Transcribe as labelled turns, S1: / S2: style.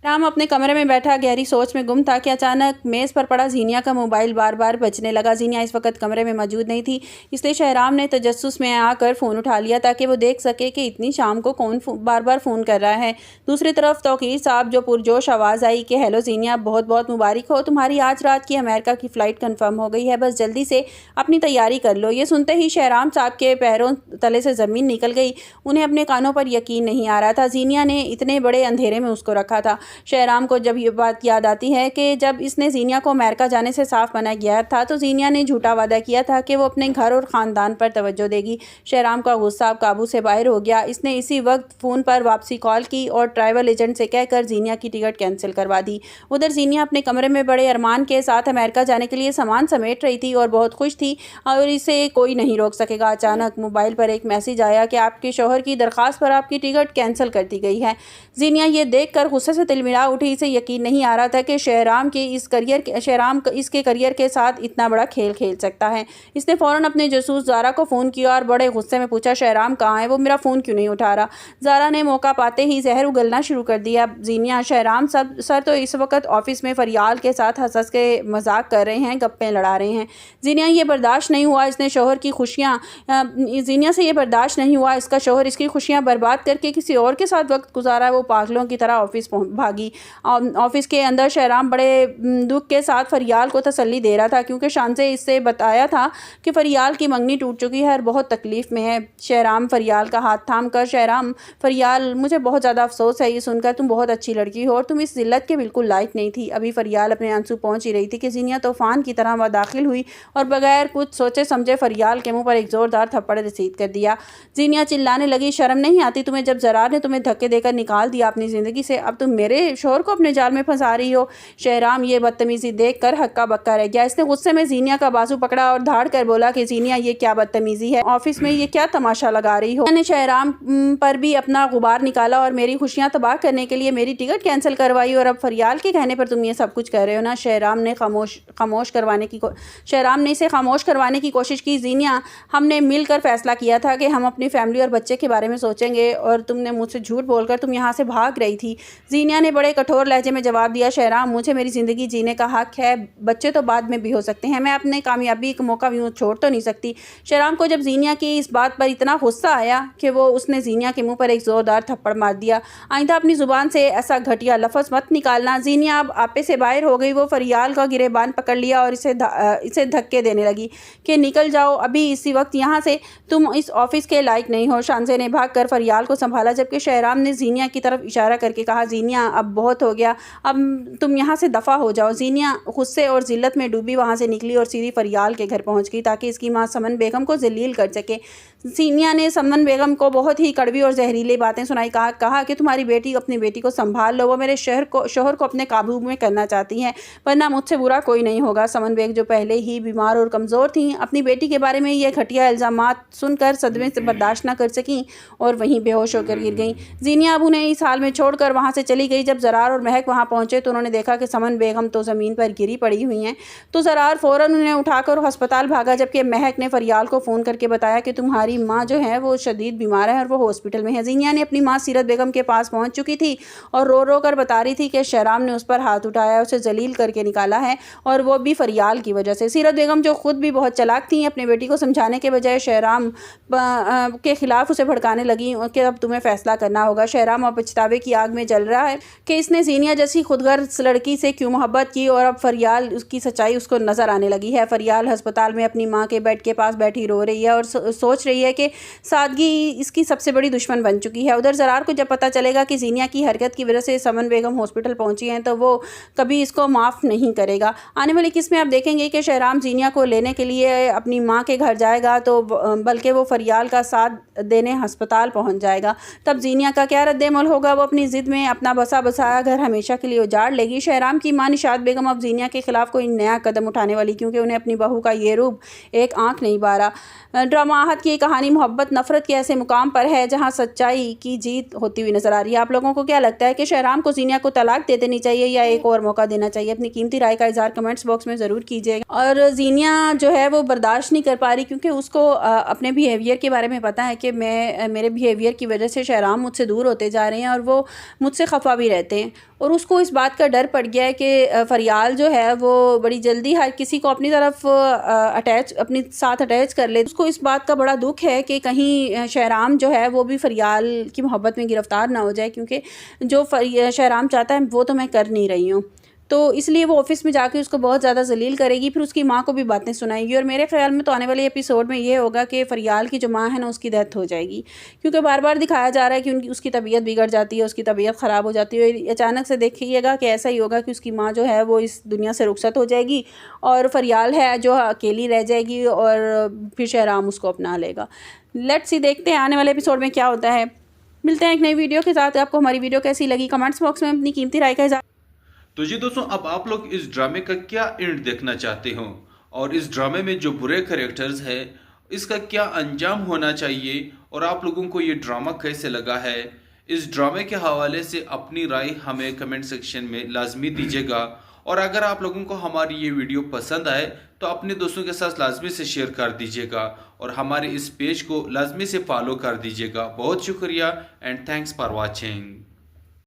S1: राम अपने कमरे में बैठा गहरी सोच में गुम था कि अचानक मेज़ पर पड़ा जीनिया का मोबाइल बार बार बजने लगा। जीनिया इस वक्त कमरे में मौजूद नहीं थी, इसलिए शहराम ने तजस्सुस में आकर फ़ोन उठा लिया ताकि वो देख सके कि इतनी शाम को कौन बार बार फ़ोन कर रहा है। दूसरी तरफ तौकीर साहब जो पुरजोश आवाज़ आई कि हेलो जीनिया, बहुत बहुत मुबारक हो, तुम्हारी आज रात की अमेरिका की फ़्लाइट कन्फर्म हो गई है, बस जल्दी से अपनी तैयारी कर लो। ये सुनते ही शहराम साहब के पैरों तले से ज़मीन निकल गई। उन्हें अपने कानों पर यकीन नहीं आ रहा था। जीनिया ने इतने बड़े अंधेरे में उसको रखा था। शहराम को जब ये बात याद आती है कि जब इसने जीनिया को अमेरिका जाने से साफ मना किया था तो जीनिया ने झूठा वादा किया था कि वो अपने घर और ख़ानदान पर तवज्जो देगी। शहराम का गुस्सा अब काबू से बाहर हो गया। इसने इसी वक्त फ़ोन पर वापसी कॉल की और ट्रैवल एजेंट से कहकर जीनिया की टिकट कैंसिल करवा दी। उधर जीनिया अपने कमरे में बड़े अरमान के साथ अमेरिका जाने के लिए सामान समेट रही थी और बहुत खुश थी और इसे कोई नहीं रोक सकेगा। अचानक मोबाइल पर एक मैसेज आया कि आपके शौहर की दरख्वास्त पर आपकी टिकट कैंसिल कर दी गई है। जीनिया ये देखकर गुस्से से तिलमिला उठी। इसे यकीन नहीं आ रहा था कि शहराम इसके करियर के साथ इतना बड़ा खेल खेल सकता है। इसने फ़ौरन अपने जासूस ज़ारा को फ़ोन किया और बड़े गुस्से में पूछा, शहराम कहाँ है, वो मेरा फ़ोन क्यों नहीं उठा रहा। ज़ारा ने मौका पाते ही जहर उगलना शुरू कर दिया। जीनिया, शहराम सर तो इस वक्त ऑफिस में फरियाल के साथ हंस के मजाक कर रहे हैं, गप्पे लड़ा रहे हैं। जीनिया ये बर्दाश्त नहीं हुआ, इसने शौहर की खुशियाँ जीनिया से ये बर्दाश्त नहीं हुआ, इसका शौहर इसकी खुशियाँ बर्बाद करके किसी और के साथ वक्त गुजारा। वो पागलों की तरह ऑफिस भागी। ऑफिस के अंदर शहराम बड़े दुख के साथ फरियाल को तसल्ली दे रहा था क्योंकि शान से इससे बताया था कि फरियाल की मंगनी टूट चुकी है और बहुत तकलीफ़ में है। शहराम फरियाल का हाथ थाम कर, शहराम, फरियाल, मुझे बहुत ज़्यादा अफसोस है ये सुनकर, तुम बहुत अच्छी लड़की हो और तुम इस जिल्लत के बिल्कुल लायक नहीं थी। अभी फरियाल अपने आंसू पहुँच ही रही थी कि जीनिया तूफ़ान की तरह वह दाखिल हुई और बगैर कुछ सोचे समझे फरियाल के मुँह पर एक ज़ोरदार थप्पड़ रसीद कर दिया। जीनिया चिल्लाने लगी, शर्म नहीं आती तुम्हें, जब ज़रार ने तुम्हें धक्के देकर निकाल दिया अपनी ज़िंदगी से, अब तुम मेरे शौहर को अपने जाल में फंसा रही हो। शहराम ये बदतमीजी देखकर हक्का बक्का रह गया। इसने गुस्से में जीनिया का बाजू पकड़ा और धाड़ कर बोला कि जीनिया, ये क्या बदतमीजी है, ऑफिस में ये क्या तमाशा लगा रही हो। मैंने शहराम पर भी अपना गुबार निकाला और मेरी खुशियां तबाह करने के लिए मेरी टिकट कैंसिल करवाई और अब फरियाल के कहने पर तुम ये सब कुछ कर रहे हो ना। शहराम ने इसे खामोश करवाने की कोशिश की। जीनिया, हमने मिलकर फैसला किया था कि हम अपनी फैमिली और बच्चे के बारे में सोचेंगे और तुमने मुझसे झूठ बोलकर तुम यहाँ से भाग रही थी। जीनिया ने बड़े कठोर लहजे में जवाब दिया, शहराम, मुझे मेरी ज़िंदगी जीने का हक है, बच्चे तो बाद में भी हो सकते हैं, मैं अपने कामयाबी का मौका यूँ छोड़ तो नहीं सकती। शहराम को जब जीनिया की इस बात पर इतना गुस्सा आया कि वो उसने जीनिया के मुंह पर एक ज़ोरदार थप्पड़ मार दिया। आइंदा अपनी ज़ुबान से ऐसा घटिया लफ्ज़ मत निकालना। जीनिया अब आपे से बाहर हो गई। वो फरियाल का गिरेबान पकड़ लिया और इसे धक्के देने लगी कि निकल जाओ अभी इसी वक्त यहाँ से, तुम इस ऑफिस के लायक नहीं हो। शानजे ने भाग कर फरियाल को संभाला जबकि शहराम ने जीनिया की तरफ इशारा करके कहा, जीनिया, अब बहुत हो गया, अब तुम यहाँ से दफ़ा हो जाओ। जीनिया गुस्से और जिल्लत में डूबी वहाँ से निकली और सीधी फरियाल के घर पहुँच गई ताकि इसकी माँ समन बेगम को जलील कर सके। जीनिया ने समन बेगम को बहुत ही कड़वी और जहरीली बातें सुनाई। कहा कि तुम्हारी बेटी अपनी बेटी को संभाल लो, वो मेरे शौहर को अपने काबू में करना चाहती हैं, वरना मुझसे बुरा कोई नहीं होगा। समन बेग जो पहले ही बीमार और कमज़ोर थीं, अपनी बेटी के बारे में ये घटिया इल्ज़ामात सुनकर सदमे से बर्दाश्त न कर सकीं और वहीं बेहोश होकर गिर गईं। जीनिया अब उन्हें इस हाल में छोड़कर वहाँ से चली गई। जब ज़रार और महक वहाँ पहुँचे तो उन्होंने देखा कि समन बेगम तो ज़मीन पर गिरी पड़ी हुई हैं। तो ज़रार फ़ौरन उन्हें उठाकर अस्पताल भागा जबकि महक ने फरियाल को फ़ोन करके बताया कि तुम्हारी माँ जो है वो शदीद बीमार है और वो हॉस्पिटल में है। जीनिया ने अपनी माँ सीरत बेगम के पास पहुँच चुकी थी और रो रो कर बता रही थी कि शहराम ने उस पर हाथ उठाया, उसे जलील करके निकाला है और वो भी फरियाल की वजह से। सीरत बेगम जो खुद भी बहुत चालाक थी, अपनी बेटी को समझाने के बजाय शहराम के खिलाफ उसे भड़काने लगी कि अब तुम्हें फैसला करना होगा। शहराम अब पछतावे की आग में जल रहा है कि इसने जीनिया जैसी खुदगर्ज लड़की से क्यों मोहब्बत की और अब फरियाल उसकी सच्चाई उसको नज़र आने लगी है। फरियाल अस्पताल में अपनी माँ के बेड के पास बैठी रो रही है और सोच रही है कि सादगी इसकी सबसे बड़ी दुश्मन बन चुकी है। उधर ज़रार को जब पता चलेगा कि जीनिया की हरकत की वजह से समन बेगम हॉस्पिटल पहुंची हैं तो वो कभी इसको माफ़ नहीं करेगा। आने वाली किस्त में आप देखेंगे कि शहराम जीनिया को लेने के लिए अपनी माँ के घर जाएगा तो बल्कि वो फरियाल का साथ देने अस्पताल पहुँच जाएगा। तब जीनिया का क्या रद्द-ए-अमल होगा। वो अपनी ज़िद में अपना बसा बसाया घर हमेशा के लिए उजाड़ लेगी। शहराम की माँ निशात बेगम अब जीनिया के खिलाफ कोई नया कदम उठाने वाली क्योंकि उन्हें अपनी बहू का ये रूप एक आंख नहीं बारा। ड्रामाहत की कहानी मोहब्बत नफ़रत के ऐसे मुकाम पर है जहां सच्चाई की जीत होती हुई नजर आ रही है। आप लोगों को क्या लगता है कि शहराम को जीनिया को तलाक दे देनी चाहिए या एक और मौका देना चाहिए? अपनी कीमती राय का इज़हार कमेंट्स बॉक्स में ज़रूर कीजिएगा। और जीनिया जो है वो बर्दाश्त नहीं कर पा रही क्योंकि उसको अपने बिहेवियर के बारे में पता है कि मेरे बिहेवियर की वजह से शहराम मुझसे दूर होते जा रहे हैं और वो मुझसे खफा भी रहते हैं और उसको इस बात का डर पड़ गया है कि फ़रियाल जो है वो बड़ी जल्दी हर किसी को अपनी तरफ अपने साथ अटैच कर ले। उसको इस बात का बड़ा दुख है कि कहीं शहराम जो है वो भी फ़रियाल की मोहब्बत में गिरफ़्तार ना हो जाए, क्योंकि जो शहराम चाहता है वो तो मैं कर नहीं रही हूँ। तो इसलिए वो ऑफ़िस में जाके उसको बहुत ज़्यादा ज़लील करेगी, फिर उसकी माँ को भी बातें सुनाएगी। और मेरे ख़्याल में तो आने वाले एपिसोड में ये होगा कि फ़रियाल की जो माँ है ना उसकी डेथ हो जाएगी, क्योंकि बार-बार दिखाया जा रहा है कि उसकी तबीयत बिगड़ जाती है, उसकी तबीयत ख़राब हो जाती है। अचानक से देखिएगा कि ऐसा ही होगा कि उसकी माँ जो है वो इस दुनिया से रुखसत हो जाएगी और फ़रियाल है जो अकेली रह जाएगी और फिर शहराम उसको अपना लेगा। लेट्स सी, देखते हैं आने वाले एपिसोड में क्या होता है। मिलते हैं एक नई वीडियो के साथ। आपको हमारी वीडियो कैसी लगी कमेंट्स बॉक्स में अपनी कीमती राय का इज़हार।
S2: तो जी दोस्तों, अब आप लोग इस ड्रामे का क्या एंड देखना चाहते हो और इस ड्रामे में जो बुरे कैरेक्टर्स है इसका क्या अंजाम होना चाहिए और आप लोगों को ये ड्रामा कैसे लगा है, इस ड्रामे के हवाले से अपनी राय हमें कमेंट सेक्शन में लाजमी दीजिएगा। और अगर आप लोगों को हमारी ये वीडियो पसंद आए तो अपने दोस्तों के साथ लाजमी से शेयर कर दीजिएगा और हमारे इस पेज को लाजमी से फॉलो कर दीजिएगा। बहुत शुक्रिया एंड थैंक्स फॉर वॉचिंग।